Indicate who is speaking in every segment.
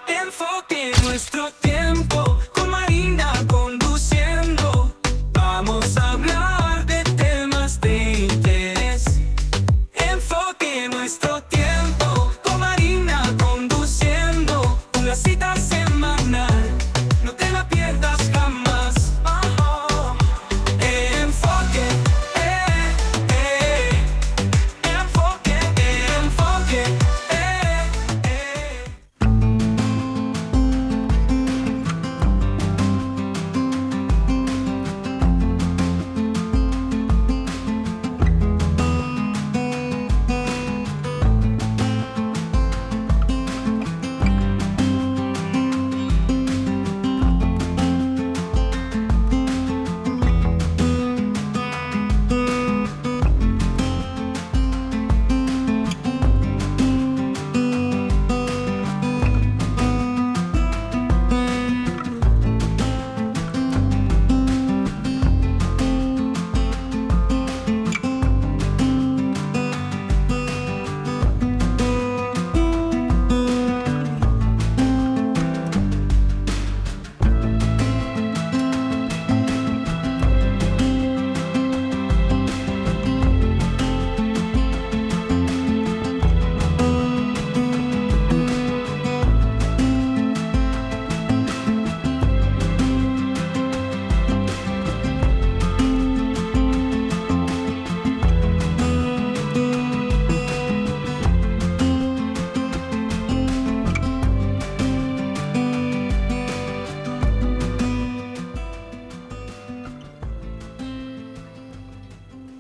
Speaker 1: Enfoque nuestro tiempo con Marina conduciendo. Vamos a hablar de temas de interés. Enfoque nuestro tiempo con Marina conduciendo. Una cita semanal, no te la pierdas jamás. Enfoque, enfoque, enfoque,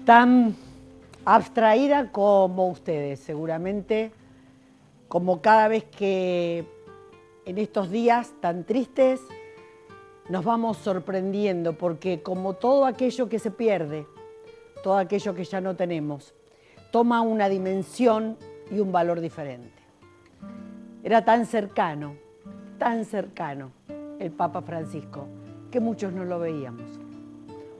Speaker 2: tan abstraída como ustedes, seguramente, como cada vez que en estos días tan tristes nos vamos sorprendiendo, porque como todo aquello que se pierde, todo aquello que ya no tenemos, toma una dimensión y un valor diferente. Era tan cercano el Papa Francisco, que muchos no lo veíamos.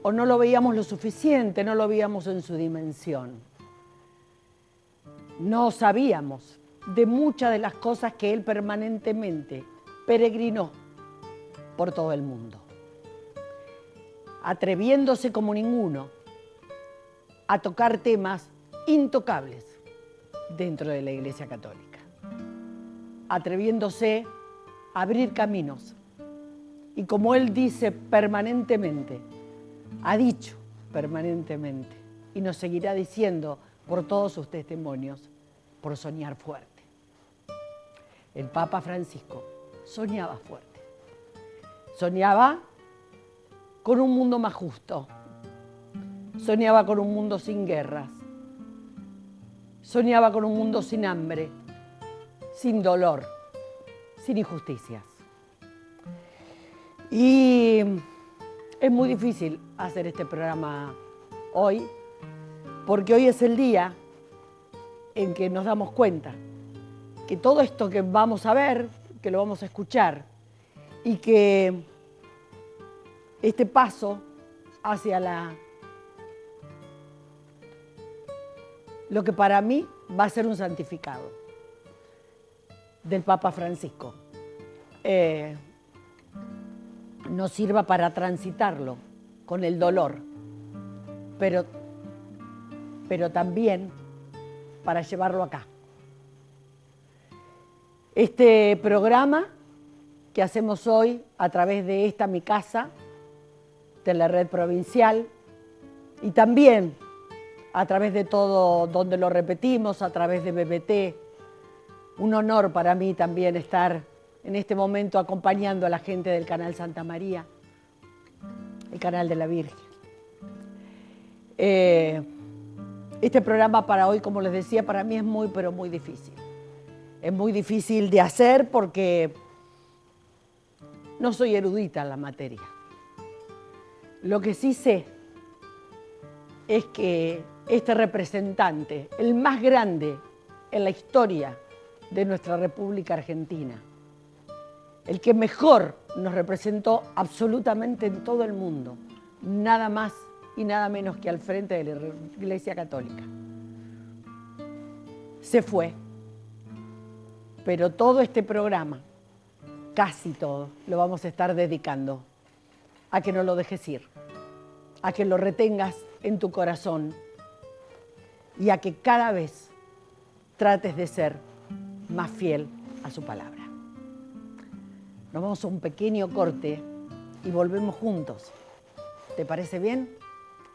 Speaker 2: O no lo veíamos lo suficiente, no lo veíamos en su dimensión. No sabíamos de muchas de las cosas que él permanentemente peregrinó por todo el mundo, atreviéndose como ninguno a tocar temas intocables dentro de la Iglesia Católica, atreviéndose a abrir caminos. Y como él dice permanentemente, ha dicho permanentemente y nos seguirá diciendo por todos sus testimonios, por soñar fuerte. El Papa Francisco soñaba fuerte, soñaba con un mundo más justo, soñaba con un mundo sin guerras, soñaba con un mundo sin hambre, sin dolor, sin injusticias. Y es muy difícil hacer este programa hoy, porque hoy es el día en que nos damos cuenta que todo esto que vamos a ver, que lo vamos a escuchar, y que este paso hacia lo que para mí va a ser un santificado del Papa Francisco, nos sirva para transitarlo con el dolor, pero también para llevarlo acá. Este programa que hacemos hoy a través de esta Mi Casa, de la red provincial, y también a través de todo donde lo repetimos, a través de BBT, un honor para mí también estar en este momento acompañando a la gente del Canal Santa María, el Canal de la Virgen. Este programa para hoy, como les decía, para mí es muy, pero muy difícil. Es muy difícil de hacer porque no soy erudita en la materia. Lo que sí sé es que este representante, el más grande en la historia de nuestra República Argentina, el que mejor nos representó absolutamente en todo el mundo, nada más y nada menos que al frente de la Iglesia Católica. Se fue, pero todo este programa, casi todo, lo vamos a estar dedicando a que no lo dejes ir, a que lo retengas en tu corazón y a que cada vez trates de ser más fiel a su palabra. Nos vamos a un pequeño corte y volvemos juntos, ¿te parece bien?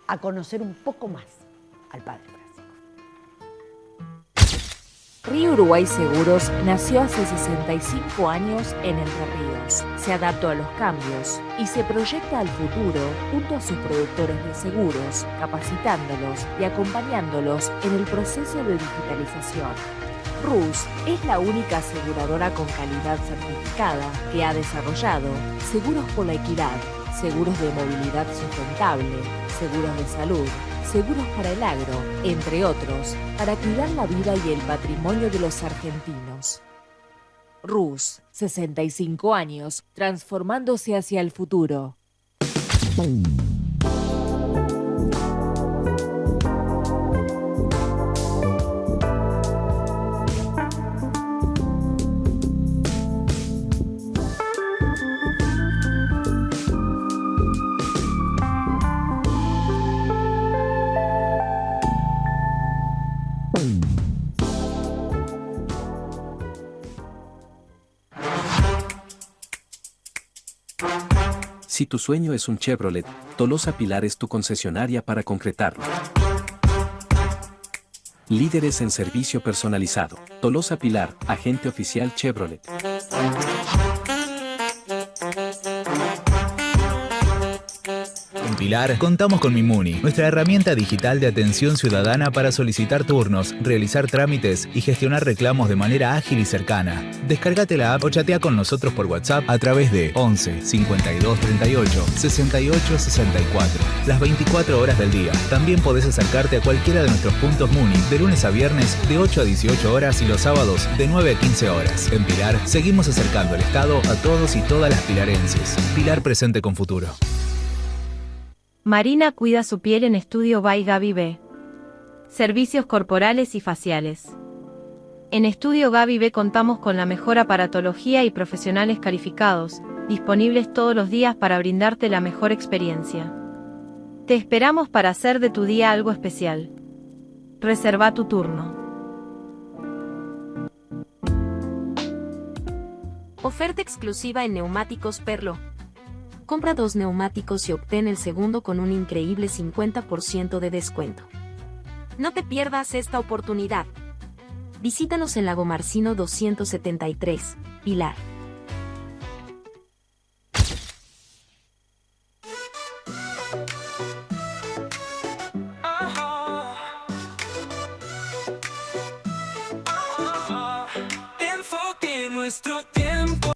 Speaker 2: A conocer un poco más al Padre Francisco.
Speaker 3: Río Uruguay Seguros nació hace 65 años en Entre Ríos. Se adaptó a los cambios y se proyecta al futuro junto a sus productores de seguros, capacitándolos y acompañándolos en el proceso de digitalización. RUS es la única aseguradora con calidad certificada que ha desarrollado seguros por la equidad, seguros de movilidad sustentable, seguros de salud, seguros para el agro, entre otros, para cuidar la vida y el patrimonio de los argentinos. RUS, 65 años, transformándose hacia el futuro.
Speaker 4: Si tu sueño es un Chevrolet, Tolosa Pilar es tu concesionaria para concretarlo. Líderes en servicio personalizado. Tolosa Pilar, agente oficial Chevrolet.
Speaker 5: En Pilar contamos con Mimuni, nuestra herramienta digital de atención ciudadana para solicitar turnos, realizar trámites y gestionar reclamos de manera ágil y cercana. Descárgate la app o chatea con nosotros por WhatsApp a través de 11 52 38 68 64. Las 24 horas del día. También podés acercarte a cualquiera de nuestros puntos Muni de lunes a viernes de 8 a 18 horas y los sábados de 9 a 15 horas. En Pilar seguimos acercando el Estado a todos y todas las pilarenses. Pilar presente con futuro.
Speaker 6: Marina cuida su piel en Estudio by Gaby B. Servicios corporales y faciales. En Estudio Gaby B contamos con la mejor aparatología y profesionales calificados, disponibles todos los días para brindarte la mejor experiencia. Te esperamos para hacer de tu día algo especial. Reserva tu turno.
Speaker 7: Oferta exclusiva en Neumáticos Perlo. Compra 2 neumáticos y obtén el segundo con un increíble 50% de descuento. No te pierdas esta oportunidad. Visítanos en Lago Marcino 273, Pilar.
Speaker 1: Enfoque en nuestro tiempo.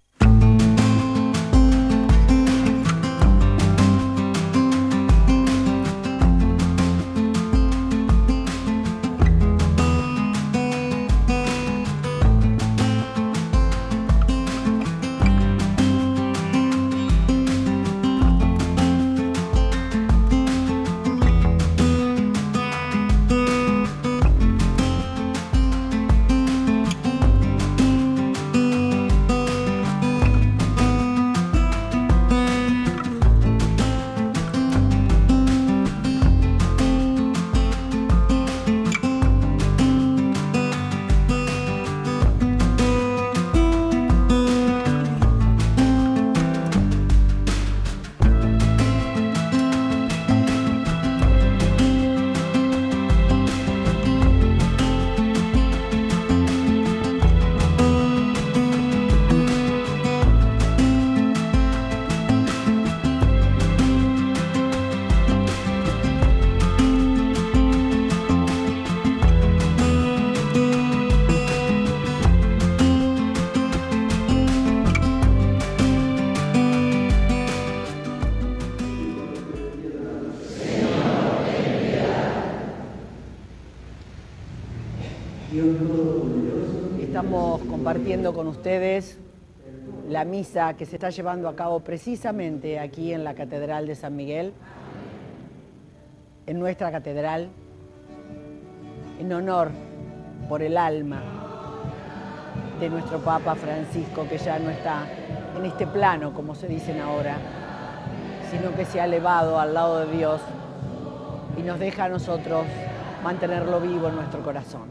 Speaker 2: Estamos compartiendo con ustedes la misa que se está llevando a cabo precisamente aquí en la Catedral de San Miguel. en nuestra catedral en honor por el alma de nuestro Papa Francisco, que ya no está en este plano, como se dicen ahora, sino que se ha elevado al lado de Dios y nos deja a nosotros mantenerlo vivo en nuestro corazón.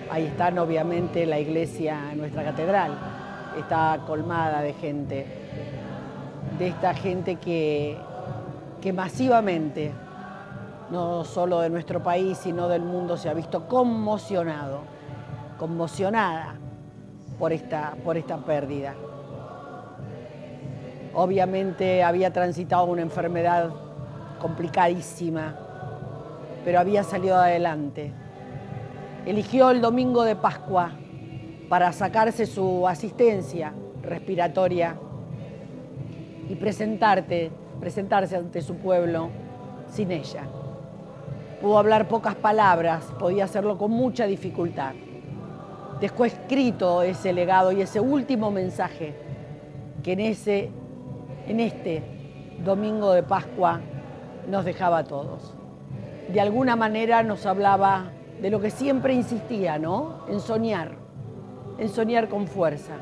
Speaker 2: Ahí están obviamente la iglesia, nuestra catedral, está colmada de gente, de esta gente que masivamente, no solo de nuestro país, sino del mundo, se ha visto conmocionada por esta pérdida. Obviamente había transitado una enfermedad complicadísima, pero había salido adelante. Eligió el domingo de Pascua para sacarse su asistencia respiratoria y presentarse ante su pueblo sin ella. Pudo hablar pocas palabras, podía hacerlo con mucha dificultad. Dejó escrito ese legado y ese último mensaje que en este domingo de Pascua nos dejaba a todos. De alguna manera nos hablaba de lo que siempre insistía, ¿no? En soñar con fuerza,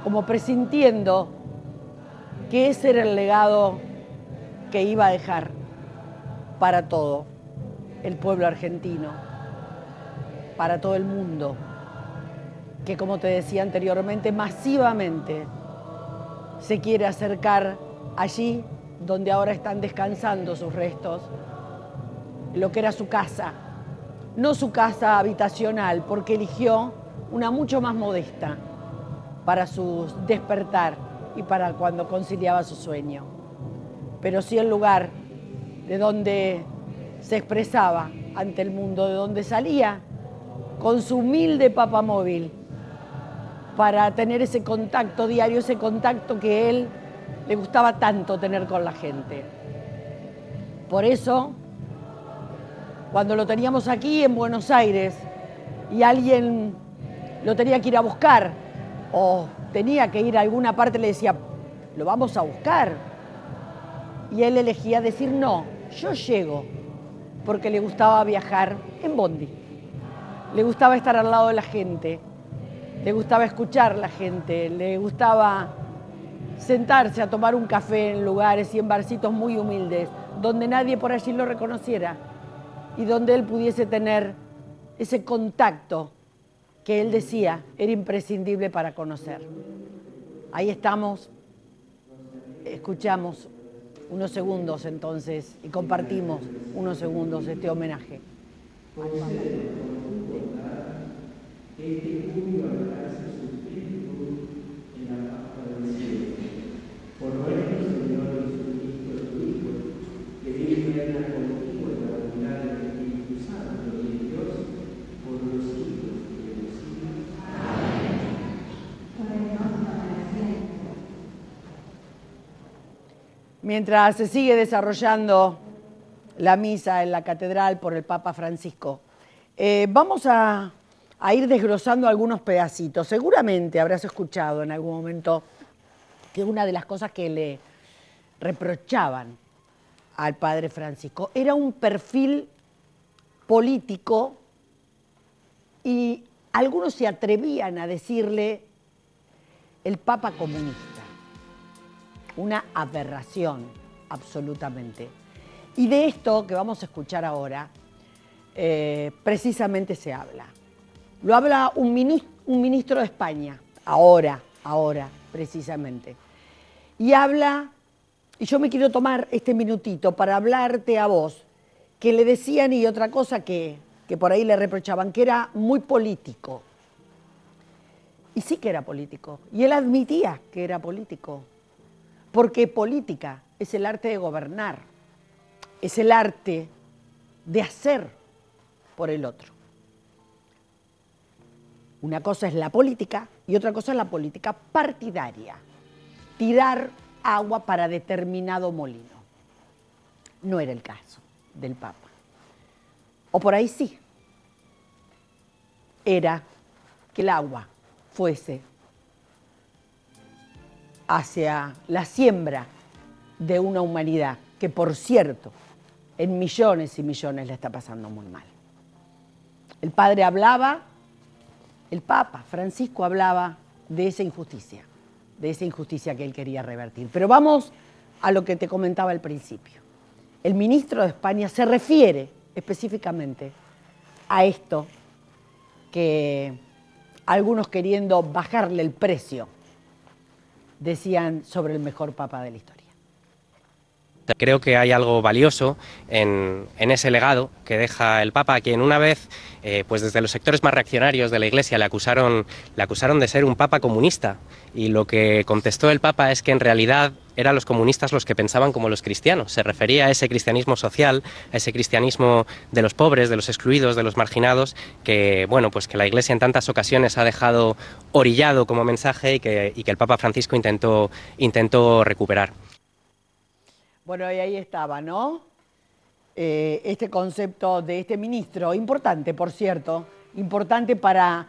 Speaker 2: como presintiendo que ese era el legado que iba a dejar para todo el pueblo argentino, para todo el mundo, que como te decía anteriormente, masivamente se quiere acercar allí donde ahora están descansando sus restos, lo que era su casa, no su casa habitacional, porque eligió una mucho más modesta para su despertar y para cuando conciliaba su sueño, pero sí el lugar de donde se expresaba ante el mundo, de donde salía con su humilde papamóvil para tener ese contacto diario, ese contacto que a él le gustaba tanto tener con la gente. Por eso, cuando lo teníamos aquí en Buenos Aires y alguien lo tenía que ir a buscar o tenía que ir a alguna parte, le decía, lo vamos a buscar. Y él elegía decir, no, yo llego, porque le gustaba viajar en bondi. Le gustaba estar al lado de la gente, le gustaba escuchar a la gente, le gustaba sentarse a tomar un café en lugares y en barcitos muy humildes, donde nadie por allí lo reconociera y donde él pudiese tener ese contacto que él decía era imprescindible para conocer. Ahí estamos, escuchamos unos segundos entonces y compartimos unos segundos este homenaje. Mientras se sigue desarrollando la misa en la catedral por el Papa Francisco, vamos a ir desglosando algunos pedacitos. Seguramente habrás escuchado en algún momento que una de las cosas que le reprochaban al padre Francisco era un perfil político y algunos se atrevían a decirle el Papa comunista. Una aberración, absolutamente. Y de esto que vamos a escuchar ahora, precisamente se habla. Lo habla un ministro de España, ahora, precisamente. Y habla, y yo me quiero tomar este minutito para hablarte a vos, que le decían, y otra cosa que por ahí le reprochaban, que era muy político. Y sí que era político, y él admitía que era político. Porque política es el arte de gobernar, es el arte de hacer por el otro. Una cosa es la política y otra cosa es la política partidaria, tirar agua para determinado molino. No era el caso del Papa. O por ahí sí. Era que el agua fuese hacia la siembra de una humanidad que, por cierto, en millones y millones le está pasando muy mal. El padre hablaba, el Papa Francisco hablaba de esa injusticia que él quería revertir. Pero vamos a lo que te comentaba al principio. El ministro de España se refiere específicamente a esto que algunos, queriendo bajarle el precio, decían sobre el mejor papa de la historia.
Speaker 8: Creo que hay algo valioso en ese legado que deja el Papa, a quien una vez, pues desde los sectores más reaccionarios de la Iglesia le acusaron de ser un Papa comunista, y lo que contestó el Papa es que en realidad eran los comunistas los que pensaban como los cristianos. Se refería a ese cristianismo social, a ese cristianismo de los pobres, de los excluidos, de los marginados, que bueno, pues que la Iglesia en tantas ocasiones ha dejado orillado como mensaje y que el Papa Francisco intentó recuperar.
Speaker 2: Bueno, y ahí estaba, ¿no? Este concepto de este ministro, importante, por cierto, importante para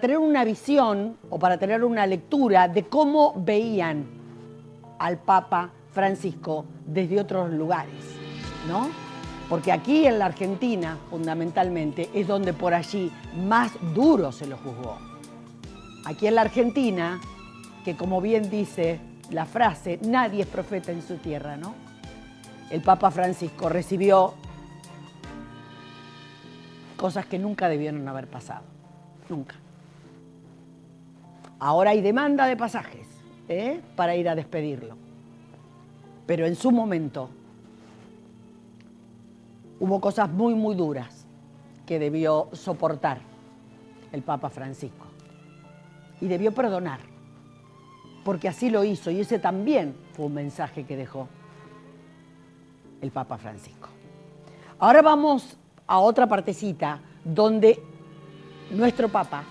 Speaker 2: tener una visión o para tener una lectura de cómo veían al Papa Francisco desde otros lugares, ¿no? Porque aquí en la Argentina, fundamentalmente, es donde por allí más duro se lo juzgó. Aquí en la Argentina, que como bien dice la frase, nadie es profeta en su tierra, ¿no? El Papa Francisco recibió cosas que nunca debieron haber pasado, nunca. Ahora hay demanda de pasajes para ir a despedirlo, pero en su momento hubo cosas muy, muy duras que debió soportar el Papa Francisco y debió perdonar, porque así lo hizo, y ese también fue un mensaje que dejó el Papa Francisco. Ahora vamos a otra partecita donde nuestro Papa,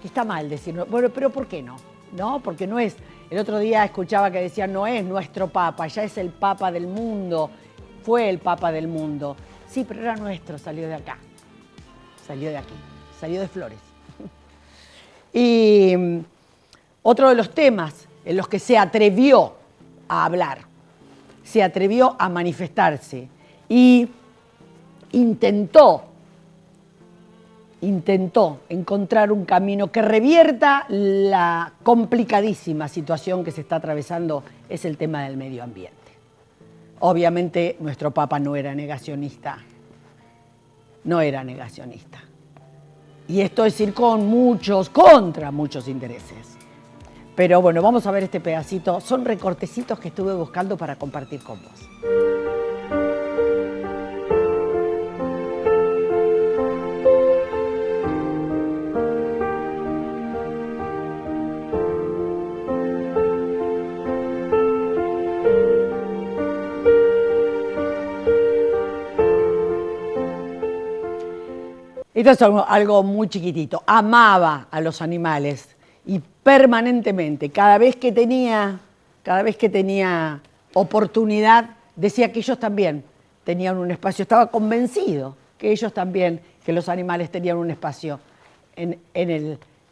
Speaker 2: que está mal decirlo, bueno, pero ¿por qué no? ¿No? Porque no es, el otro día escuchaba que decían, no es nuestro Papa, ya es el Papa del mundo, fue el Papa del mundo. Sí, pero era nuestro, salió de acá, salió de aquí, salió de Flores. Y otro de los temas en los que se atrevió a hablar, se atrevió a manifestarse y intentó encontrar un camino que revierta la complicadísima situación que se está atravesando, es el tema del medio ambiente. Obviamente nuestro Papa no era negacionista, y esto es ir contra muchos intereses. Pero bueno, vamos a ver este pedacito. Son recortecitos que estuve buscando para compartir con vos. Esto es algo muy chiquitito. Amaba a los animales y permanentemente, cada vez que tenía oportunidad, decía que ellos también tenían un espacio. Estaba convencido que ellos también, que los animales tenían un espacio en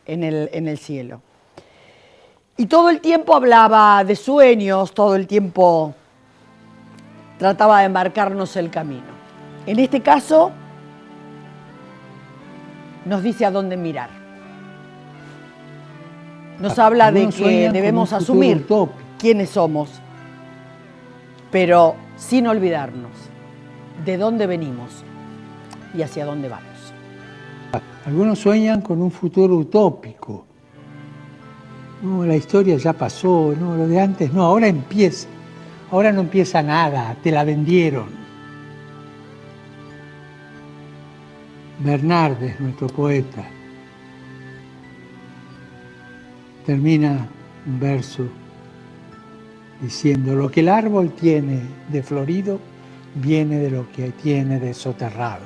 Speaker 2: el cielo. Y todo el tiempo hablaba de sueños, todo el tiempo trataba de marcarnos el camino. En este caso, nos dice a dónde mirar. Nos habla de que debemos asumir quiénes somos, pero sin olvidarnos de dónde venimos y hacia dónde vamos.
Speaker 9: Algunos sueñan con un futuro utópico. No, la historia ya pasó, no, lo de antes no, ahora empieza. Ahora no empieza nada, te la vendieron. Bernardes, nuestro poeta, termina un verso diciendo: lo que el árbol tiene de florido viene de lo que tiene de soterrado.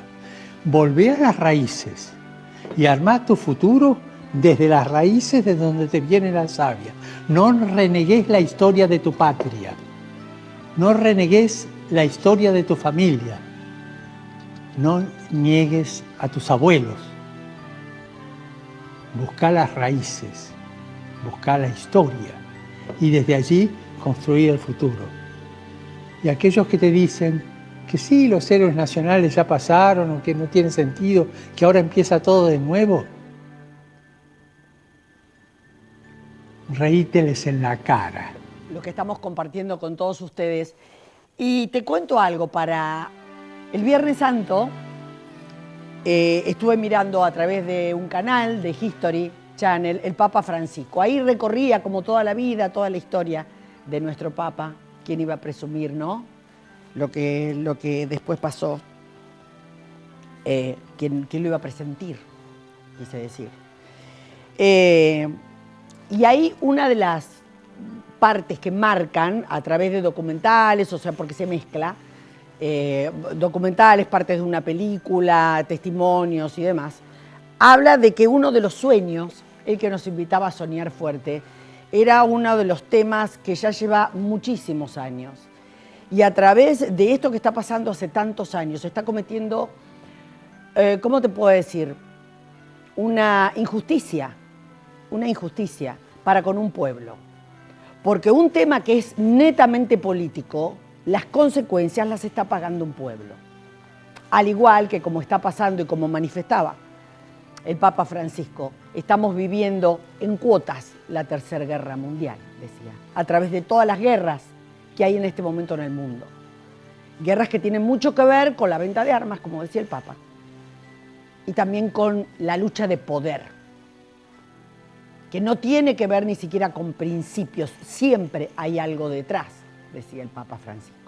Speaker 9: Volvé a las raíces y armá tu futuro desde las raíces de donde te viene la savia. No renegues la historia de tu patria, no renegues la historia de tu familia, no niegues a tus abuelos. Busca las raíces, busca la historia y desde allí construir el futuro. Y aquellos que te dicen que sí, los héroes nacionales ya pasaron o que no tiene sentido, que ahora empieza todo de nuevo, reíteles en la cara.
Speaker 2: Lo que estamos compartiendo con todos ustedes. Y te cuento algo, para el Viernes Santo estuve mirando a través de un canal de History Channel el Papa Francisco. Ahí recorría como toda la vida, toda la historia de nuestro Papa. ¿Quién iba a presumir, no? Lo que después pasó. ¿Quién lo iba a presentir? Quise decir. Y ahí una de las partes que marcan a través de documentales, o sea, porque se mezcla, documentales, partes de una película, testimonios y demás, habla de que uno de los sueños, el que nos invitaba a soñar fuerte, era uno de los temas que ya lleva muchísimos años. Y a través de esto que está pasando hace tantos años, se está cometiendo, ¿cómo te puedo decir? Una injusticia para con un pueblo. Porque un tema que es netamente político, las consecuencias las está pagando un pueblo. Al igual que como está pasando y como manifestaba el Papa Francisco, estamos viviendo en cuotas la Tercera Guerra Mundial, decía, a través de todas las guerras que hay en este momento en el mundo. Guerras que tienen mucho que ver con la venta de armas, como decía el Papa, y también con la lucha de poder, que no tiene que ver ni siquiera con principios, siempre hay algo detrás, decía el Papa Francisco.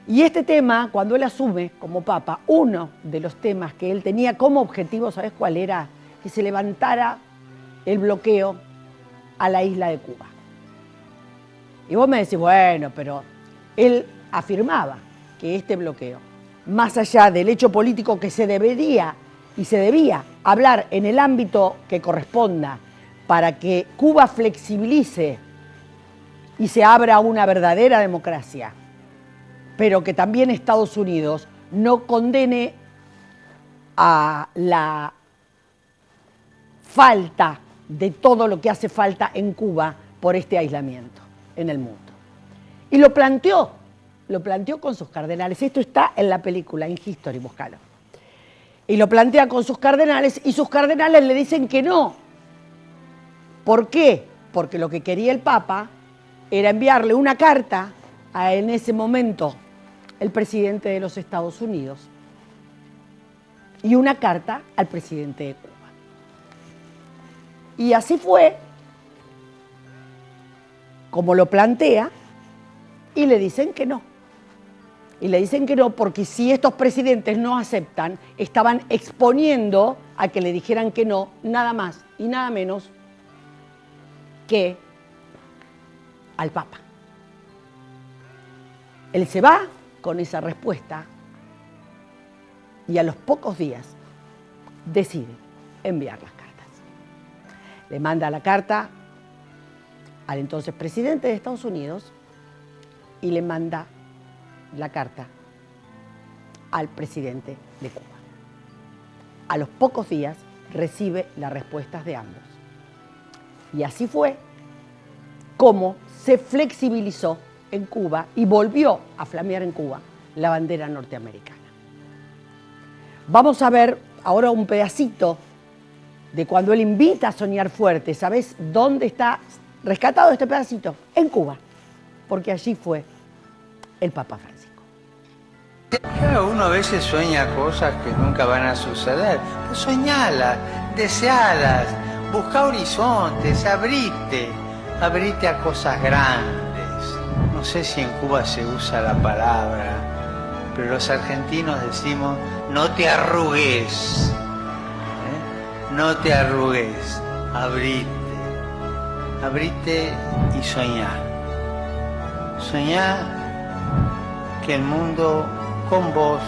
Speaker 2: Y este tema, cuando él asume como Papa, uno de los temas que él tenía como objetivo, ¿sabes cuál era? Que se levantara el bloqueo a la isla de Cuba. Y vos me decís, bueno, pero él afirmaba que este bloqueo, más allá del hecho político que se debería y se debía hablar en el ámbito que corresponda para que Cuba flexibilice y se abra una verdadera democracia, pero que también Estados Unidos no condene a la falta de todo lo que hace falta en Cuba por este aislamiento en el mundo. Y lo planteó con sus cardenales. Esto está en la película, en History, búscalo. Y lo plantea con sus cardenales y sus cardenales le dicen que no. ¿Por qué? Porque lo que quería el Papa era enviarle una carta a, en ese momento, el presidente de los Estados Unidos y una carta al presidente de Cuba. Y así fue como lo plantea y le dicen que no. Y le dicen que no porque si estos presidentes no aceptan, estaban exponiendo a que le dijeran que no, nada más y nada menos que al Papa. Él se va con esa respuesta y a los pocos días decide enviar las cartas. Le manda la carta al entonces presidente de Estados Unidos y le manda la carta al presidente de Cuba. A los pocos días recibe las respuestas de ambos. Y así fue como se flexibilizó en Cuba y volvió a flamear en Cuba la bandera norteamericana. Vamos a ver ahora un pedacito de cuando él invita a soñar fuerte. ¿Sabes dónde está rescatado este pedacito? En Cuba, porque allí fue el Papa Francisco.
Speaker 10: Uno a veces sueña cosas que nunca van a suceder. Pues soñalas, desealas, busca horizontes, abrite a cosas grandes. No sé si en Cuba se usa la palabra, pero los argentinos decimos, no te arrugues, no te arrugues, abrite y soñá. Soñá que el mundo con vos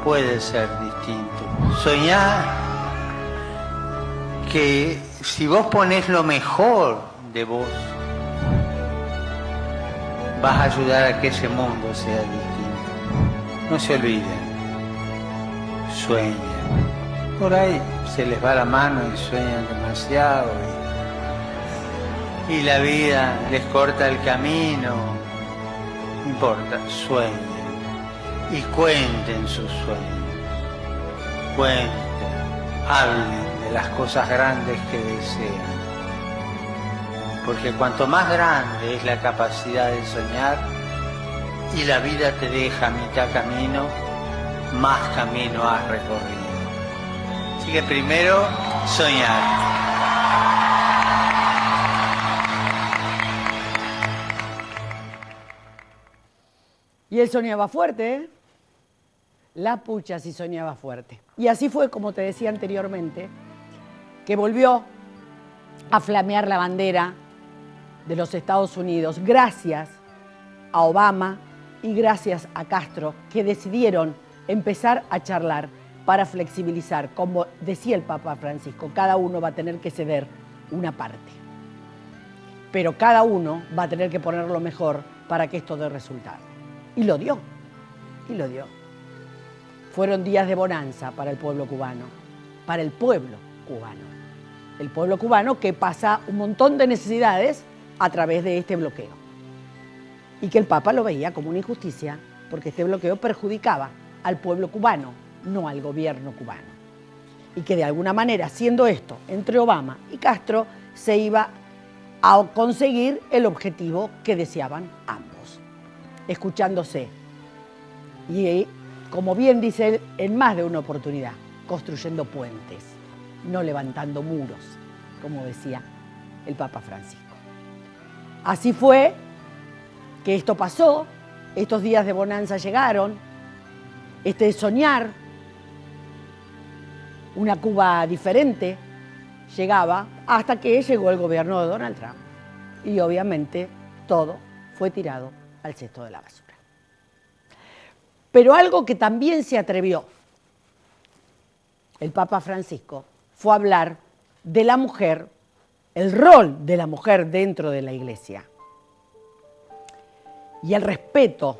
Speaker 10: puede ser distinto. Soñá que si vos ponés lo mejor de vos, vas a ayudar a que ese mundo sea distinto. No se olviden, sueñen. Por ahí se les va la mano y sueñan demasiado y la vida les corta el camino No importa, sueñen y cuenten sus sueños. Cuenten, hablen de las cosas grandes que desean. Porque cuanto más grande es la capacidad de soñar y la vida te deja a mitad camino, más camino has recorrido. Así que primero, soñar.
Speaker 2: Y él soñaba fuerte, ¿eh? La pucha sí soñaba fuerte. Y así fue, como te decía anteriormente, que volvió a flamear la bandera de los Estados Unidos gracias a Obama y gracias a Castro, que decidieron empezar a charlar para flexibilizar. Como decía el Papa Francisco, cada uno va a tener que ceder una parte. Pero cada uno va a tener que poner lo mejor para que esto dé resultado. Y lo dio, y lo dio. Fueron días de bonanza para el pueblo cubano, para el pueblo cubano. El pueblo cubano que pasa un montón de necesidades a través de este bloqueo. Y que el Papa lo veía como una injusticia, porque este bloqueo perjudicaba al pueblo cubano, no al gobierno cubano. Y que de alguna manera, haciendo esto entre Obama y Castro, se iba a conseguir el objetivo que deseaban ambos, escuchándose. Y como bien dice él, en más de una oportunidad, construyendo puentes, no levantando muros, como decía el Papa Francisco. Así fue que esto pasó, estos días de bonanza llegaron, este soñar, una Cuba diferente, llegaba hasta que llegó el gobierno de Donald Trump. Y obviamente todo fue tirado al cesto de la basura. Pero algo que también se atrevió el Papa Francisco fue hablar de la mujer, el rol de la mujer dentro de la Iglesia y el respeto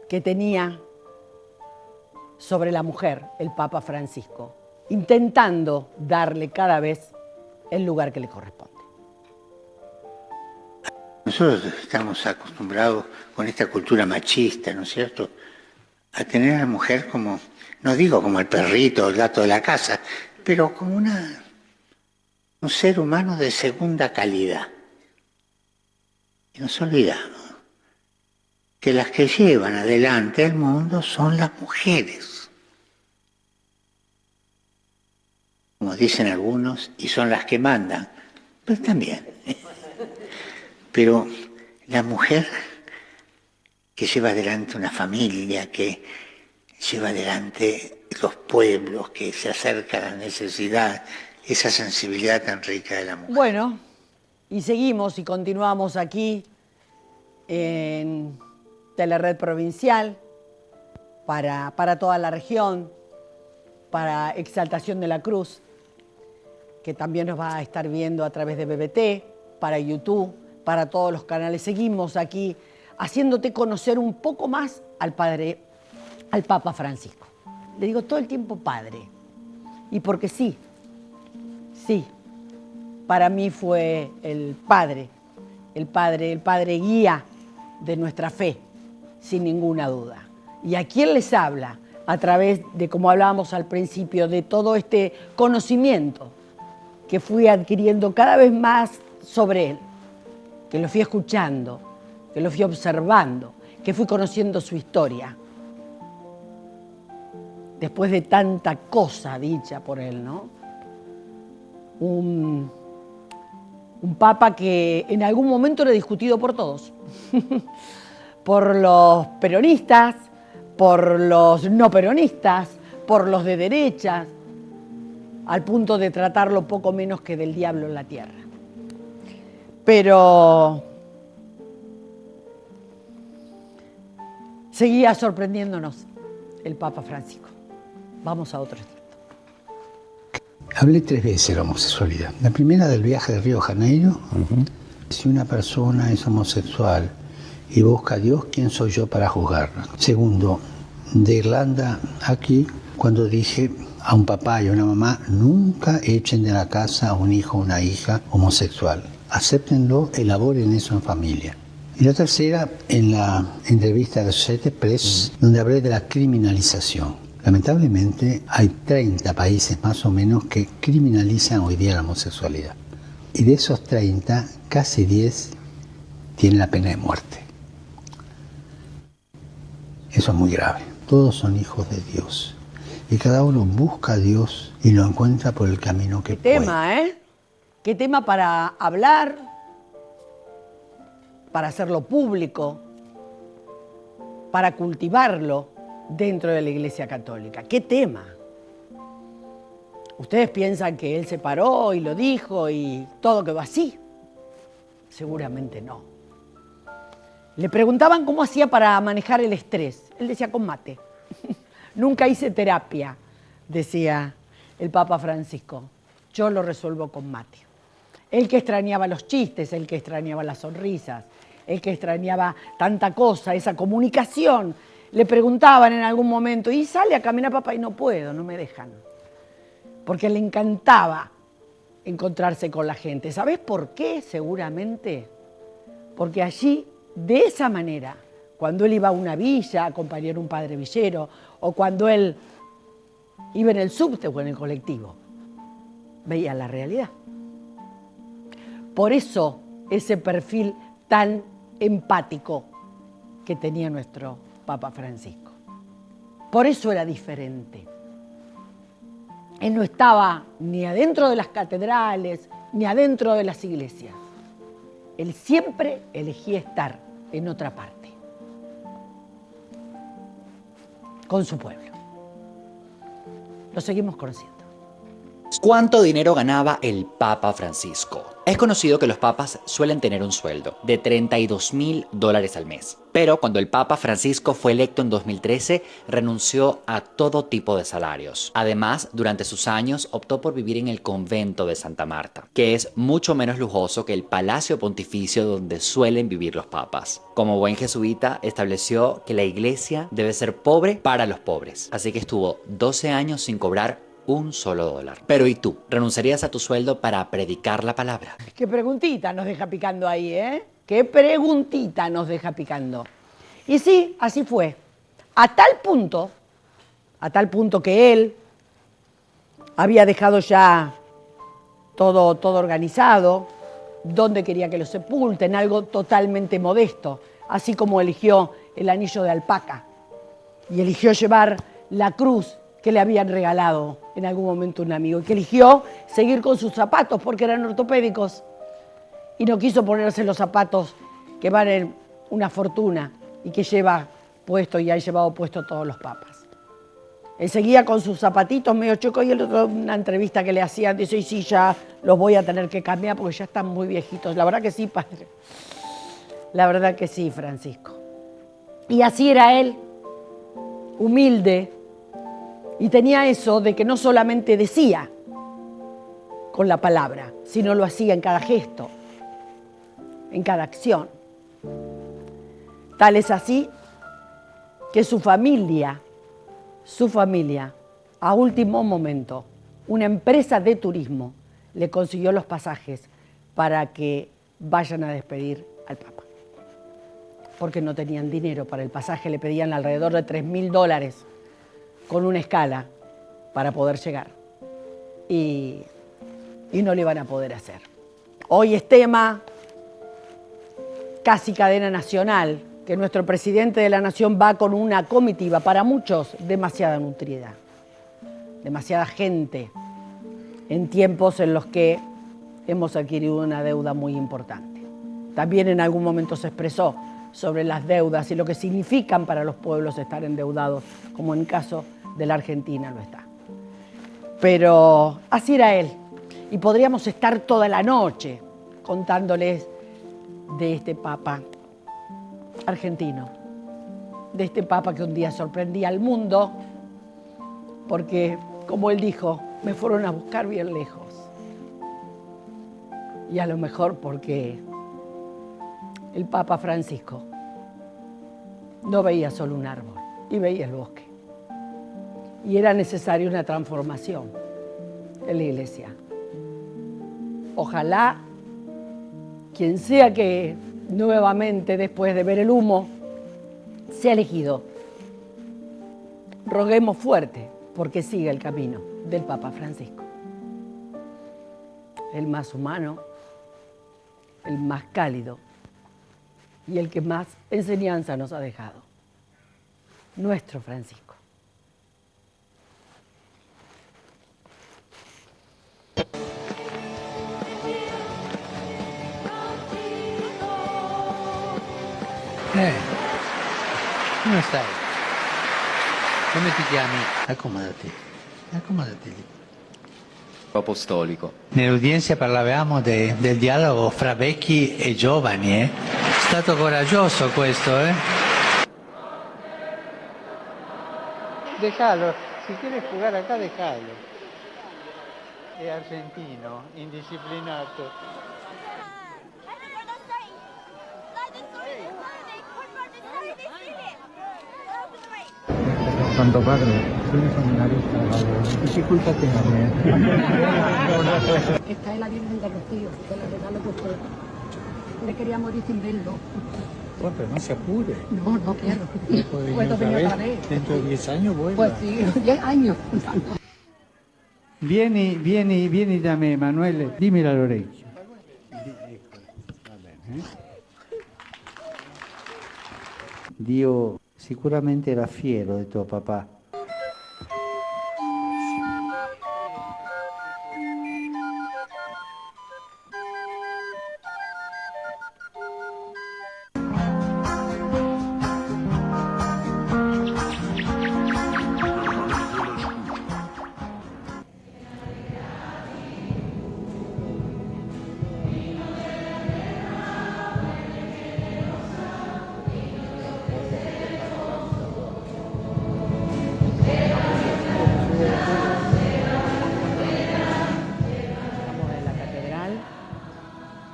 Speaker 2: que tenía sobre la mujer el Papa Francisco, intentando darle cada vez el lugar que le corresponde.
Speaker 10: Nosotros estamos acostumbrados con esta cultura machista, ¿no es cierto?, a tener a la mujer como, no digo como el perrito o el gato de la casa, pero como un ser humano de segunda calidad. Y nos olvidamos que las que llevan adelante el mundo son las mujeres. Como dicen algunos, y son las que mandan, pues también. Pero la mujer que lleva adelante una familia, que lleva adelante los pueblos, que se acerca a la necesidad, esa sensibilidad tan rica de la mujer.
Speaker 2: Bueno, y seguimos y continuamos aquí en Telered Provincial para toda la región, para Exaltación de la Cruz, que también nos va a estar viendo a través de BBT, para YouTube, para todos los canales. Seguimos aquí haciéndote conocer un poco más al Padre, al Papa Francisco. Le digo todo el tiempo Padre, y porque sí, para mí fue el Padre guía de nuestra fe, sin ninguna duda. Y a quién les habla, a través de, como hablábamos al principio, de todo este conocimiento que fui adquiriendo cada vez más sobre él, que lo fui escuchando, que lo fui observando, que fui conociendo su historia. Después de tanta cosa dicha por él, ¿no? Un papa que en algún momento era discutido por todos, por los peronistas, por los no peronistas, por los de derechas, al punto de tratarlo poco menos que del diablo en la tierra. Pero seguía sorprendiéndonos el Papa Francisco. Vamos a otro extracto.
Speaker 11: Hablé 3 veces de la homosexualidad. La primera del viaje de Río de Janeiro. Si una persona es homosexual y busca a Dios, ¿quién soy yo para juzgarla? Segundo, de Irlanda aquí, cuando dije a un papá y a una mamá, nunca echen de la casa a un hijo o una hija homosexual. Acéptenlo, elaboren eso en familia. Y la tercera, en la entrevista de Associated Press, donde hablé de la criminalización. Lamentablemente hay 30 países más o menos que criminalizan hoy día la homosexualidad. Y de esos 30, casi 10 tienen la pena de muerte. Eso es muy grave. Todos son hijos de Dios. Y cada uno busca a Dios y lo encuentra por el camino que puede.
Speaker 2: Qué tema, ¿eh? Qué tema para hablar, para hacerlo público, para cultivarlo dentro de la Iglesia Católica. ¡Qué tema! ¿Ustedes piensan que él se paró y lo dijo y todo quedó así? Seguramente no. Le preguntaban cómo hacía para manejar el estrés. Él decía, con mate. Nunca hice terapia, decía el Papa Francisco. Yo lo resuelvo con mate. Él que extrañaba los chistes, él que extrañaba las sonrisas, él que extrañaba tanta cosa, esa comunicación. Le preguntaban en algún momento, y sale a caminar, papá, y no puedo, no me dejan. Porque le encantaba encontrarse con la gente. ¿Sabés por qué? Seguramente. Porque allí, de esa manera, cuando él iba a una villa a acompañar a un padre villero, o cuando él iba en el subte o en el colectivo, veía la realidad. Por eso, ese perfil tan empático que tenía nuestro Papa Francisco. Por eso era diferente. Él no estaba ni adentro de las catedrales, ni adentro de las iglesias. Él siempre elegía estar en otra parte, con su pueblo. Lo seguimos conociendo.
Speaker 12: ¿Cuánto dinero ganaba el Papa Francisco? Es conocido que los papas suelen tener un sueldo de $32.000 al mes. Pero cuando el Papa Francisco fue electo en 2013, renunció a todo tipo de salarios. Además, durante sus años optó por vivir en el convento de Santa Marta, que es mucho menos lujoso que el Palacio Pontificio donde suelen vivir los papas. Como buen jesuita, estableció que la iglesia debe ser pobre para los pobres. Así que estuvo 12 años sin cobrar un solo dólar. Pero ¿y tú? ¿Renunciarías a tu sueldo para predicar la palabra?
Speaker 2: Qué preguntita nos deja picando ahí, ¿eh? Qué preguntita nos deja picando. Y sí, así fue. A tal punto que él había dejado ya todo organizado, dónde quería que lo sepulten, algo totalmente modesto, así como eligió el anillo de alpaca y eligió llevar la cruz que le habían regalado en algún momento un amigo, y que eligió seguir con sus zapatos porque eran ortopédicos y no quiso ponerse los zapatos que valen una fortuna y que lleva puesto y han llevado puesto todos los papas. Él seguía con sus zapatitos medio chocos y el otro, una entrevista que le hacían, dice, y sí, ya los voy a tener que cambiar porque ya están muy viejitos. La verdad que sí, padre. La verdad que sí, Francisco. Y así era él, humilde. Y tenía eso de que no solamente decía con la palabra, sino lo hacía en cada gesto, en cada acción. Tal es así que su familia, a último momento, una empresa de turismo le consiguió los pasajes para que vayan a despedir al Papa. Porque no tenían dinero para el pasaje, le pedían alrededor de $3.000 con una escala para poder llegar. Y no lo iban a poder hacer. Hoy es tema, casi cadena nacional, que nuestro presidente de la nación va con una comitiva, para muchos demasiada nutrida, demasiada gente, en tiempos en los que hemos adquirido una deuda muy importante. También en algún momento se expresó sobre las deudas y lo que significan para los pueblos estar endeudados, como en el caso de la Argentina lo está. Pero así era él. Y podríamos estar toda la noche contándoles de este Papa argentino, de este Papa que un día sorprendía al mundo, porque, como él dijo, me fueron a buscar bien lejos. Y a lo mejor porque el Papa Francisco no veía solo un árbol, y veía el bosque. Y era necesaria una transformación en la iglesia. Ojalá quien sea que nuevamente, después de ver el humo, se ha elegido. Roguemos fuerte porque siga el camino del Papa Francisco. El más humano, el más cálido y el que más enseñanza nos ha dejado. Nuestro Francisco.
Speaker 10: Come stai? Come ti chiami? Accomodati, accomodati lì.
Speaker 12: Apostolico.
Speaker 10: Nell'udienza parlavamo del dialogo fra vecchi e giovani, È stato coraggioso questo, Dejalo, si quiere jugar acá, dejalo. È argentino, indisciplinato.
Speaker 9: Santo Padre, soy un seminarista de Valladolid. ¿Y qué culpa tengo?
Speaker 13: Esta es la Virgen de Rocío, te la regalo por todo. Le quería morir sin verlo.
Speaker 9: Bueno, pero no se apure.
Speaker 13: No, no quiero.
Speaker 9: Puedo venir otra vez. Dentro de 10 años vuelva.
Speaker 13: Pues sí, 10 años.
Speaker 9: Vieni da me, Emanuele, dimmi all'orecchio. Va bene. Dio sicuramente era fiero di tuo papà.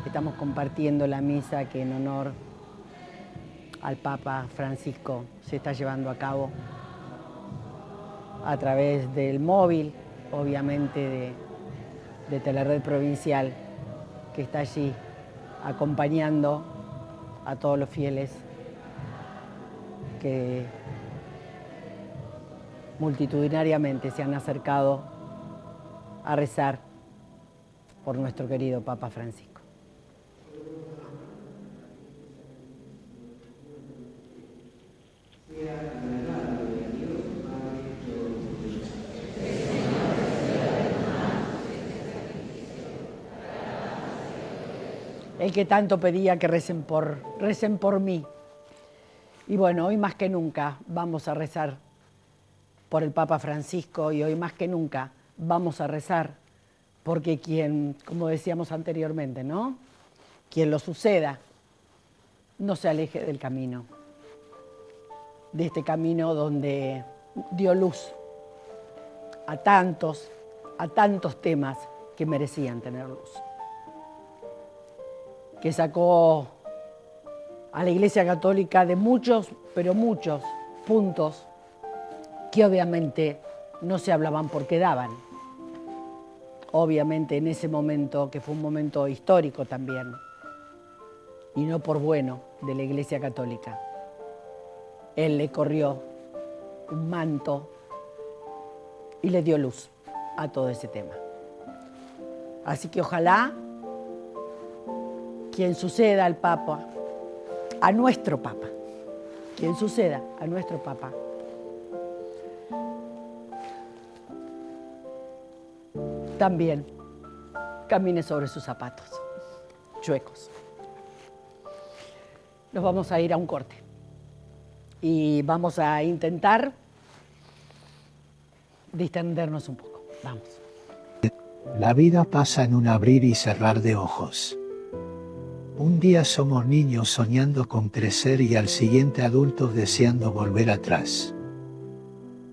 Speaker 2: Estamos compartiendo la misa que en honor al Papa Francisco se está llevando a cabo a través del móvil, obviamente de Telered Provincial, que está allí acompañando a todos los fieles que multitudinariamente se han acercado a rezar por nuestro querido Papa Francisco. El que tanto pedía que recen por mí. Y bueno, hoy más que nunca vamos a rezar por el Papa Francisco y hoy más que nunca vamos a rezar porque quien, como decíamos anteriormente, ¿no? Quien lo suceda no se aleje del camino, de este camino donde dio luz a tantos temas que merecían tener luz, que sacó a la Iglesia Católica de muchos, pero muchos puntos que obviamente no se hablaban porque daban. Obviamente en ese momento, que fue un momento histórico también, y no por bueno de la Iglesia Católica, Él le corrió un manto y le dio luz a todo ese tema. Así que ojalá quien suceda al Papa, a nuestro Papa, quien suceda a nuestro Papa, también camine sobre sus zapatos chuecos. Nos vamos a ir a un corte y vamos a intentar distendernos un poco. Vamos.
Speaker 11: La vida pasa en un abrir y cerrar de ojos. Un día somos niños soñando con crecer y al siguiente adultos deseando volver atrás.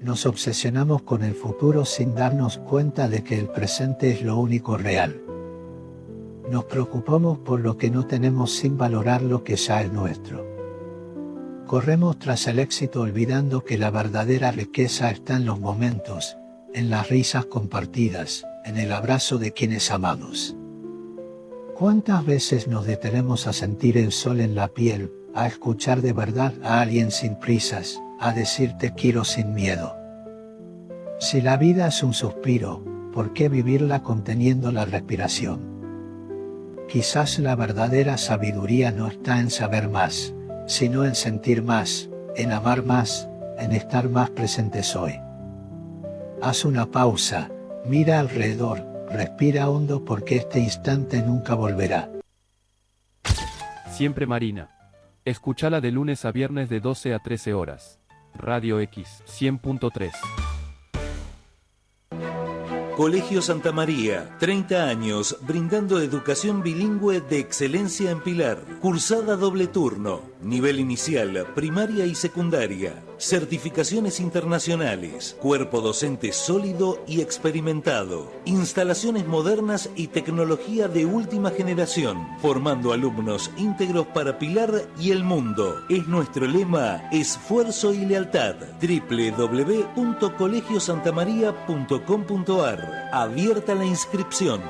Speaker 11: Nos obsesionamos con el futuro sin darnos cuenta de que el presente es lo único real. Nos preocupamos por lo que no tenemos sin valorar lo que ya es nuestro. Corremos tras el éxito olvidando que la verdadera riqueza está en los momentos, en las risas compartidas, en el abrazo de quienes amamos.
Speaker 9: ¿Cuántas veces nos detenemos a sentir el sol en la piel, a escuchar de verdad a alguien sin prisas, a decir te quiero sin miedo? Si la vida es un suspiro, ¿por qué vivirla conteniendo la respiración? Quizás la verdadera sabiduría no está en saber más, sino en sentir más, en amar más, en estar más presentes hoy. Haz una pausa, mira alrededor, respira hondo porque este instante nunca volverá.
Speaker 14: Siempre Marina. Escúchala de lunes a viernes de 12 a 13 horas. Radio X 100.3.
Speaker 15: Colegio Santa María, 30 años, brindando educación bilingüe de excelencia en Pilar. Cursada doble turno, nivel inicial, primaria y secundaria. Certificaciones internacionales, cuerpo docente sólido y experimentado. Instalaciones modernas y tecnología de última generación, formando alumnos íntegros para Pilar y el mundo. Es nuestro lema, esfuerzo y lealtad. www.colegiosantamaria.com.ar. Abierta la inscripción.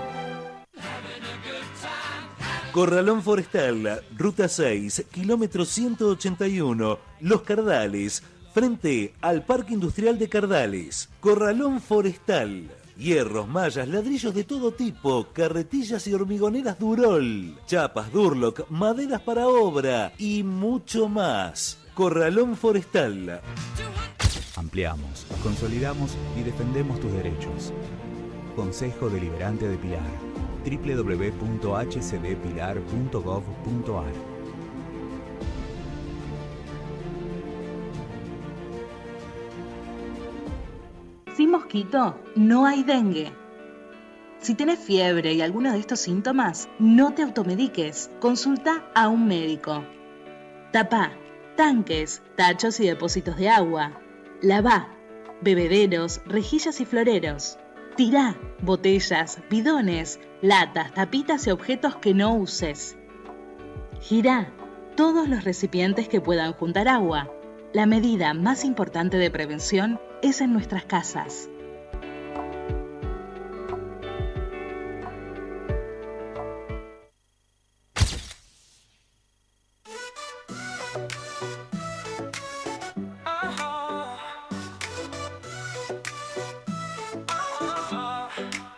Speaker 15: Corralón Forestal, Ruta 6, kilómetro 181, Los Cardales, frente al Parque Industrial de Cardales. Corralón Forestal. Hierros, mallas, ladrillos de todo tipo, carretillas y hormigoneras Durol, chapas Durlock, maderas para obra y mucho más. Corralón Forestal.
Speaker 5: Ampliamos, consolidamos y defendemos tus derechos. Consejo Deliberante de Pilar. www.hcdpilar.gov.ar.
Speaker 16: Sin mosquito no hay dengue. Si tenés fiebre y alguno de estos síntomas, no te automediques. Consulta a un médico. Tapá tanques, tachos y depósitos de agua. Lavá bebederos, rejillas y floreros. Tirá botellas, bidones, latas, tapitas y objetos que no uses. Girá todos los recipientes que puedan juntar agua. La medida más importante de prevención es en nuestras casas.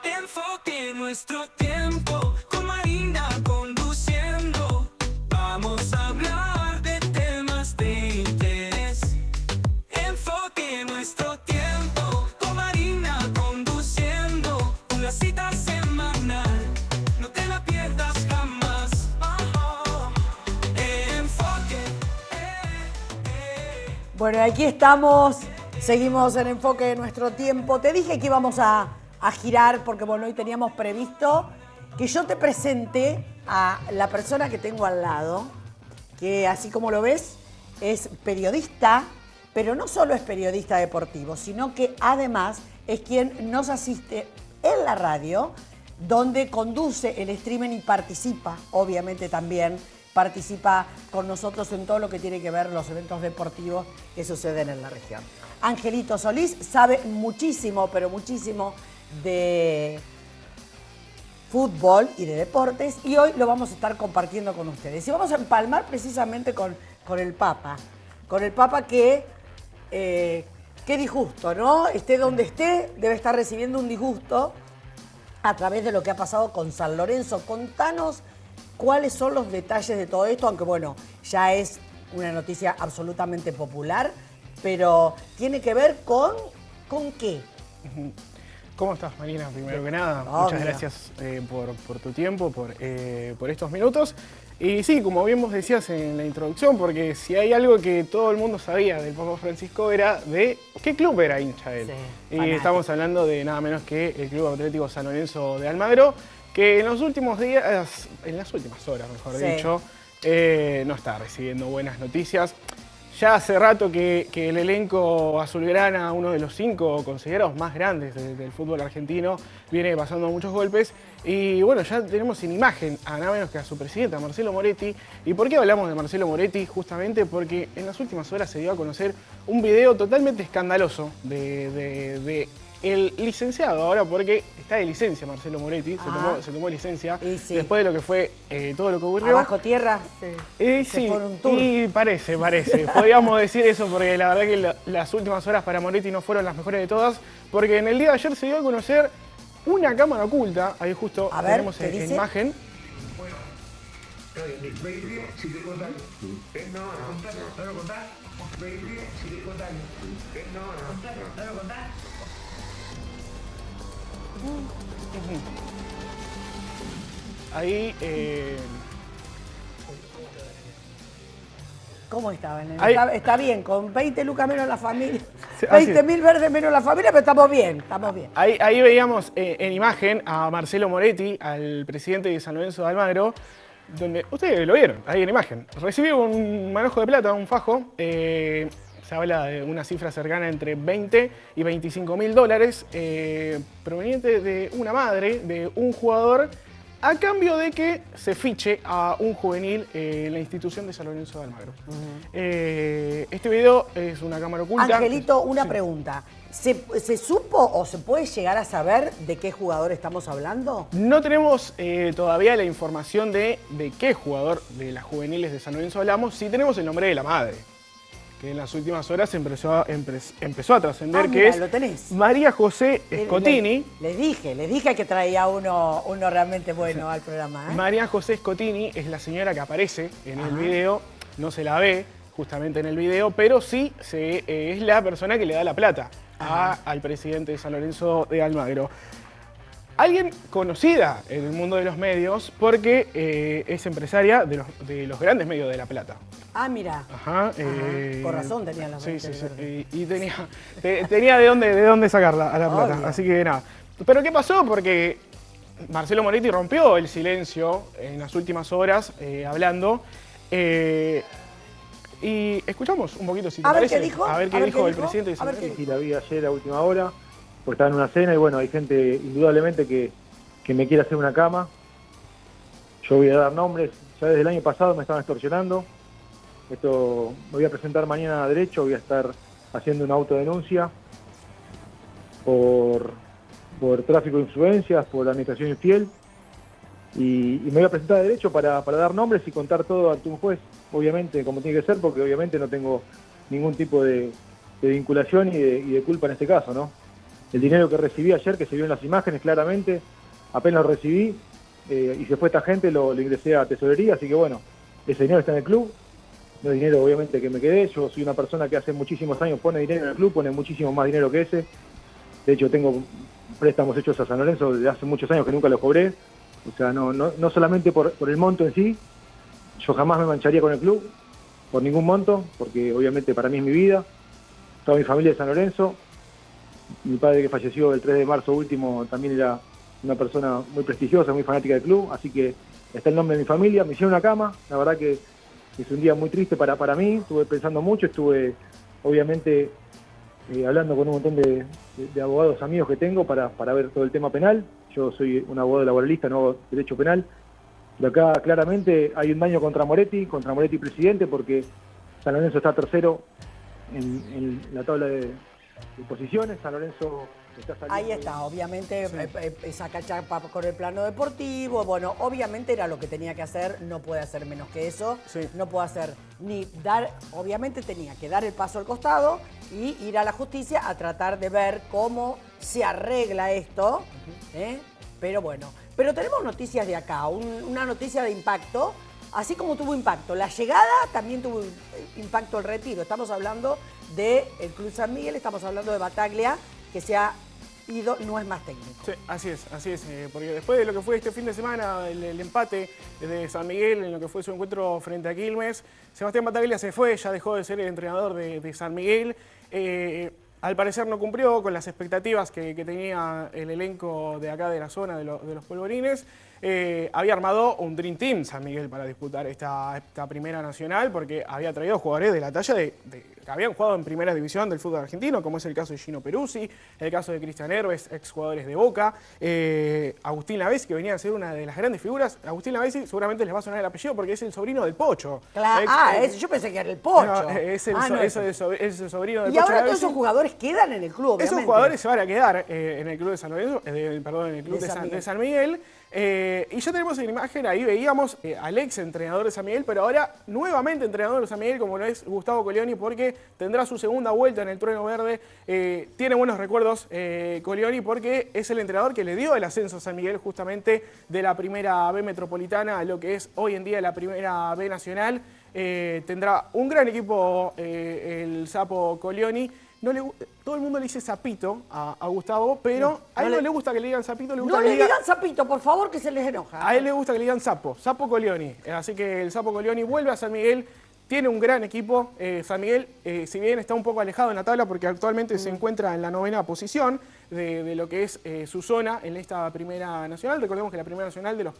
Speaker 1: Enfoque nuestro tiempo con Marina conduciendo. Vamos a hablar de temas de interés. Enfoque nuestro tiempo con Marina conduciendo. Una cita semanal, no te la pierdas jamás. Enfoque.
Speaker 2: Bueno, aquí estamos, seguimos en Enfoque de nuestro tiempo. Te dije que íbamos a girar porque bueno, hoy teníamos previsto que yo te presente a la persona que tengo al lado, que así como lo ves, es periodista, pero no solo es periodista deportivo, sino que además es quien nos asiste en la radio, donde conduce el streaming y participa, obviamente también, participa con nosotros en todo lo que tiene que ver los eventos deportivos que suceden en la región. Angelito Solís sabe muchísimo, pero muchísimo de fútbol y de deportes, y hoy lo vamos a estar compartiendo con ustedes. Y vamos a empalmar precisamente con el Papa. Con el Papa que, qué disgusto, ¿no? Esté donde esté, debe estar recibiendo un disgusto a través de lo que ha pasado con San Lorenzo. Contanos cuáles son los detalles de todo esto, aunque bueno, ya es una noticia absolutamente popular, pero tiene que ver ¿con qué?
Speaker 17: ¿Cómo estás, Marina? Primero que nada,
Speaker 2: Obvio.
Speaker 17: muchas gracias por tu tiempo, por estos minutos. Y sí, como bien vos decías en la introducción, porque si hay algo que todo el mundo sabía del Papa Francisco era de qué club era hincha él.
Speaker 2: Sí,
Speaker 17: y
Speaker 2: fanático.
Speaker 17: estamos hablando de nada menos que el Club Atlético San Lorenzo de Almagro, que en los últimos días, en las últimas horas, mejor
Speaker 2: Sí.
Speaker 17: dicho, no está recibiendo buenas noticias. Ya hace rato que el elenco azulgrana, uno de los 5 considerados más grandes del fútbol argentino, viene pasando muchos golpes. Y bueno, ya tenemos en imagen a nada menos que a su presidente, a Marcelo Moretti. ¿Y por qué hablamos de Marcelo Moretti? Justamente porque en las últimas horas se dio a conocer un video totalmente escandaloso de el licenciado ahora, porque está de licencia Marcelo Moretti, se tomó licencia después de lo que fue todo lo que ocurrió.
Speaker 2: Abajo tierra se
Speaker 17: Sí,
Speaker 2: pone un tour.
Speaker 17: y parece. Podríamos decir eso porque la verdad que las últimas horas para Moretti no fueron las mejores de todas, porque en el día de ayer se dio a conocer una cámara oculta, ahí justo
Speaker 2: A ver,
Speaker 17: tenemos
Speaker 2: ¿qué
Speaker 17: en
Speaker 2: dice?
Speaker 17: imagen. Ahí
Speaker 2: ¿Cómo estaba?
Speaker 17: Ahí-
Speaker 2: Está bien, con 20 lucas menos la familia.
Speaker 17: Sí, así
Speaker 2: 20.000 verdes menos la familia, pero estamos bien, estamos bien.
Speaker 17: Ahí veíamos en imagen a Marcelo Moretti, al presidente de San Lorenzo de Almagro, donde ustedes lo vieron, ahí en imagen. Recibió un manojo de plata, un fajo. Se habla de una cifra cercana entre 20 y 25 mil dólares, proveniente de una madre, de un jugador, a cambio de que se fiche a un juvenil en la institución de San Lorenzo de Almagro. Este video es una cámara oculta.
Speaker 2: Angelito, una pregunta. ¿Se supo o se puede llegar a saber de qué jugador estamos hablando?
Speaker 17: No tenemos todavía la información de qué jugador de las juveniles de San Lorenzo hablamos. Sí tenemos el nombre de la madre, que en las últimas horas empezó a trascender, que
Speaker 2: mira,
Speaker 17: es
Speaker 2: lo tenés.
Speaker 17: María José Scotini.
Speaker 2: Les dije que traía uno realmente bueno al programa. ¿eh?
Speaker 17: María José Scotini es la señora que aparece en el video, no se la ve justamente en el video, pero sí es la persona que le da la plata al presidente de San Lorenzo de Almagro. Alguien conocida en el mundo de los medios porque es empresaria de los grandes medios de La Plata.
Speaker 2: Ah, mira.
Speaker 17: Ajá.
Speaker 2: Con razón tenía la
Speaker 17: Sí,
Speaker 2: mente
Speaker 17: sí,
Speaker 2: verde.
Speaker 17: sí. Y tenía de dónde sacarla a la plata.
Speaker 2: Obvio.
Speaker 17: Así que nada. Pero ¿qué pasó? Porque Marcelo Moretti rompió el silencio en las últimas horas hablando. Y escuchamos un poquito si te
Speaker 2: A ver
Speaker 17: parece.
Speaker 2: qué dijo.
Speaker 17: A ver qué dijo el presidente de San Lorenzo.
Speaker 18: Sí, la vi ayer a última hora, porque estaba en una cena y bueno, hay gente indudablemente que me quiere hacer una cama. Yo voy a dar nombres, ya desde el año pasado me estaban extorsionando. Esto me voy a presentar mañana a derecho, voy a estar haciendo una autodenuncia por tráfico de influencias, por administración infiel. Y me voy a presentar a derecho para dar nombres y contar todo ante un juez, obviamente, como tiene que ser, porque obviamente no tengo ningún tipo de vinculación y de culpa en este caso, ¿no? El dinero que recibí ayer, que se vio en las imágenes claramente, apenas lo recibí y se fue esta gente, lo ingresé a tesorería, así que bueno, ese dinero está en el club, no es dinero obviamente que me quedé, yo soy una persona que hace muchísimos años pone dinero en el club, pone muchísimo más dinero que ese, de hecho tengo préstamos hechos a San Lorenzo desde hace muchos años que nunca los cobré, o sea, no solamente por el monto en sí, yo jamás me mancharía con el club, por ningún monto, porque obviamente para mí es mi vida, toda mi familia de San Lorenzo, mi padre que falleció el 3 de marzo último también era una persona muy prestigiosa, muy fanática del club, así que está el nombre de mi familia, me hicieron una cama, la verdad que es un día muy triste para mí, estuve pensando mucho, estuve obviamente hablando con un montón de abogados amigos que tengo para ver todo el tema penal, yo soy un abogado laboralista, no hago derecho penal, de acá claramente hay un daño contra Moretti presidente, porque San Lorenzo está tercero en la tabla de posiciones, San Lorenzo está saliendo.
Speaker 2: Ahí está, obviamente saca chapa con el plano deportivo, bueno, obviamente era lo que tenía que hacer, no puede hacer menos que eso, no puede hacer ni dar, obviamente tenía que dar el paso al costado y ir a la justicia a tratar de ver cómo se arregla esto, pero bueno. Pero tenemos noticias de acá, una noticia de impacto, así como tuvo impacto la llegada, también tuvo impacto el retiro. Estamos hablando del Club San Miguel, estamos hablando de Bataglia, que se ha ido, no es más técnico.
Speaker 17: Sí, así es, porque después de lo que fue este fin de semana, el empate de San Miguel, en lo que fue su encuentro frente a Quilmes, Sebastián Bataglia se fue, ya dejó de ser el entrenador de San Miguel. Al parecer no cumplió con las expectativas que tenía el elenco de acá de la zona de los Polvorines. Había armado un Dream Team San Miguel para disputar esta primera nacional porque había traído jugadores de la talla de habían jugado en primera división del fútbol argentino, como es el caso de Gino Peruzzi, el caso de Cristian Herbes, exjugadores de Boca, Agustín Lavesi, que venía a ser una de las grandes figuras. Agustín Lavesi seguramente les va a sonar el apellido porque es el sobrino del Pocho.
Speaker 2: Claro. Yo pensé que era el Pocho.
Speaker 17: No, es el sobrino del Pocho.
Speaker 2: Y ahora todos esos jugadores quedan en el club, obviamente.
Speaker 17: Esos jugadores se van a quedar en el club de San Lorenzo, en el club de San Miguel. Y ya tenemos en la imagen, ahí veíamos al ex entrenador de San Miguel, pero ahora nuevamente entrenador de San Miguel, como lo es Gustavo Colioni, porque tendrá su segunda vuelta en el Trueno Verde. Tiene buenos recuerdos Colioni porque es el entrenador que le dio el ascenso a San Miguel justamente de la primera B metropolitana a lo que es hoy en día la primera B nacional. Tendrá un gran equipo el Sapo Colioni. Todo el mundo le dice Sapito a Gustavo, pero a él no le gusta que le digan Sapito.
Speaker 2: No le digan Sapito, por favor, que se les enoja.
Speaker 17: A él le gusta que le digan Sapo Colioni. Así que el Sapo Colioni vuelve a San Miguel. Tiene un gran equipo. San Miguel, si bien está un poco alejado en la tabla porque actualmente se encuentra en la 9ª posición de lo que es su zona en esta primera nacional. Recordemos que la primera nacional de los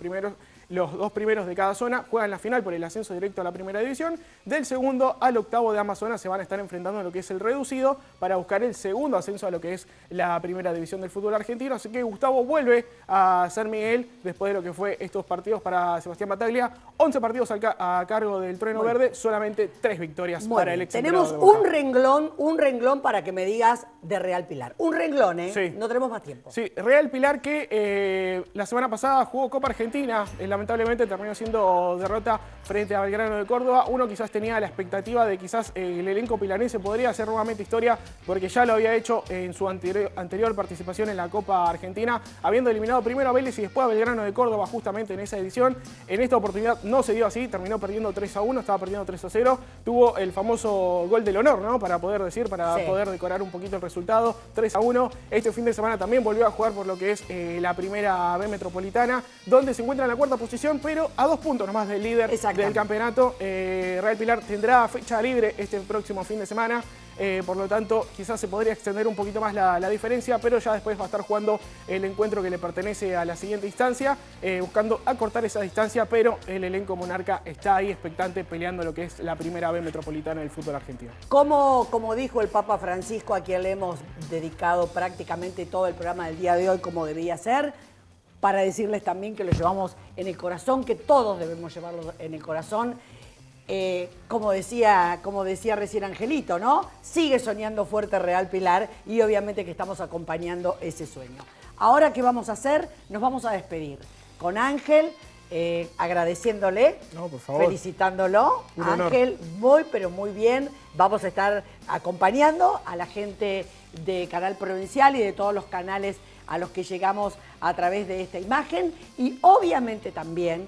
Speaker 17: dos primeros de cada zona juegan la final por el ascenso directo a la primera división. Del segundo al octavo de ambas zonas se van a estar enfrentando en lo que es el reducido para buscar el segundo ascenso a lo que es la primera división del fútbol argentino. Así que Gustavo vuelve a San Miguel después de lo que fue estos partidos para Sebastián Bataglia. 11 partidos a cargo del Trueno Verde, solamente 3 victorias para el ex
Speaker 2: tenemos
Speaker 17: entrenador de
Speaker 2: Boca. un renglón para que me digas de Real Pilar. Un renglón, ¿eh?
Speaker 17: Sí.
Speaker 2: No tenemos más tiempo.
Speaker 17: Sí, Real Pilar que la semana pasada jugó Copa Argentina, lamentablemente terminó siendo derrota frente a Belgrano de Córdoba. Uno quizás tenía la expectativa de quizás el elenco pilarense podría hacer nuevamente historia porque ya lo había hecho en su anterior participación en la Copa Argentina, habiendo eliminado primero a Vélez y después a Belgrano de Córdoba justamente en esa edición. En esta oportunidad no se dio así, terminó perdiendo 3-1, estaba perdiendo 3-0. Tuvo el famoso gol del honor, ¿no? Para poder decorar un poquito el resultado, 3-1. Este fin de semana también volvió a jugar por lo que es la primera B metropolitana, donde se encuentra en la 4ª posición, pero a 2 puntos nomás del líder del campeonato. Real Pilar tendrá fecha libre este próximo fin de semana. Por lo tanto, quizás se podría extender un poquito más la diferencia, pero ya después va a estar jugando el encuentro que le pertenece a la siguiente instancia, buscando acortar esa distancia, pero el elenco monarca está ahí expectante peleando lo que es la primera B metropolitana del fútbol argentino.
Speaker 2: Como dijo el Papa Francisco, a quien le hemos dedicado prácticamente todo el programa del día de hoy como debía ser, para decirles también que lo llevamos en el corazón, que todos debemos llevarlo en el corazón. Como decía recién Angelito, ¿no? Sigue soñando fuerte Real Pilar y obviamente que estamos acompañando ese sueño. Ahora, ¿qué vamos a hacer? Nos vamos a despedir con Ángel, agradeciéndole,
Speaker 17: por favor,
Speaker 2: felicitándolo. Ángel, muy pero muy bien. Vamos a estar acompañando a la gente de Canal Provincial y de todos los canales a los que llegamos a través de esta imagen y obviamente también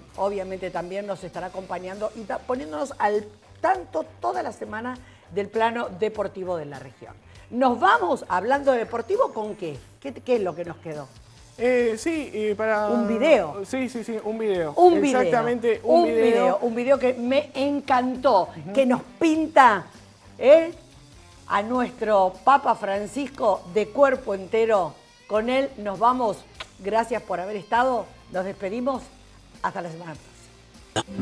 Speaker 2: nos estará acompañando y poniéndonos al tanto toda la semana del plano deportivo de la región. Nos vamos, hablando de deportivo, ¿con qué? ¿Qué es lo que nos quedó?
Speaker 17: Para...
Speaker 2: Un video.
Speaker 17: Sí, un video.
Speaker 2: Exactamente, un video. Un video que me encantó, que nos pinta a nuestro Papa Francisco de cuerpo entero. Con él nos vamos. Gracias por haber estado. Nos despedimos. Hasta la semana próxima.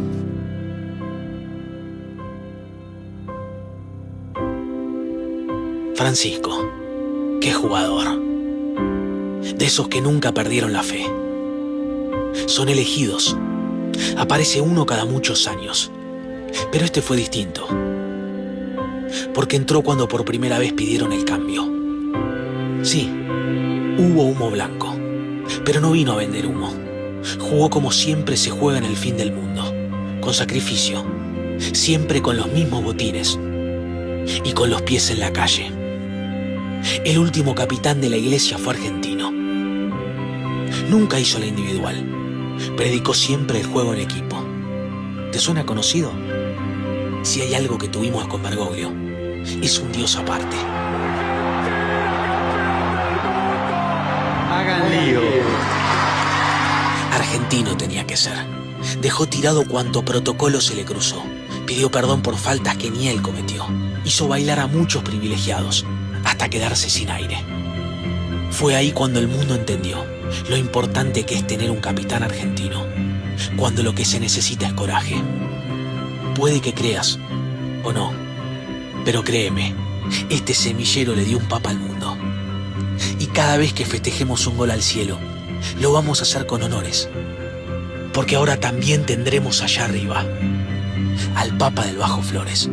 Speaker 19: Francisco, qué jugador. De esos que nunca perdieron la fe. Son elegidos. Aparece uno cada muchos años. Pero este fue distinto. Porque entró cuando por primera vez pidieron el cambio. Sí. Hubo humo blanco, pero no vino a vender humo. Jugó como siempre se juega en el fin del mundo, con sacrificio, siempre con los mismos botines y con los pies en la calle. El último capitán de la iglesia fue argentino. Nunca hizo la individual, predicó siempre el juego en equipo. ¿Te suena conocido? Si hay algo que tuvimos con Bergoglio, es un dios aparte.
Speaker 10: Hagan lío.
Speaker 19: Argentino tenía que ser. Dejó tirado cuanto protocolo se le cruzó. Pidió perdón por faltas que ni él cometió. Hizo bailar a muchos privilegiados hasta quedarse sin aire. Fue ahí cuando el mundo entendió lo importante que es tener un capitán argentino. Cuando lo que se necesita es coraje. Puede que creas o no, Pero créeme, este semillero le dio un papa al mundo. Y cada vez que festejemos un gol al cielo, lo vamos a hacer con honores. Porque ahora también tendremos allá arriba al Papa del Bajo Flores.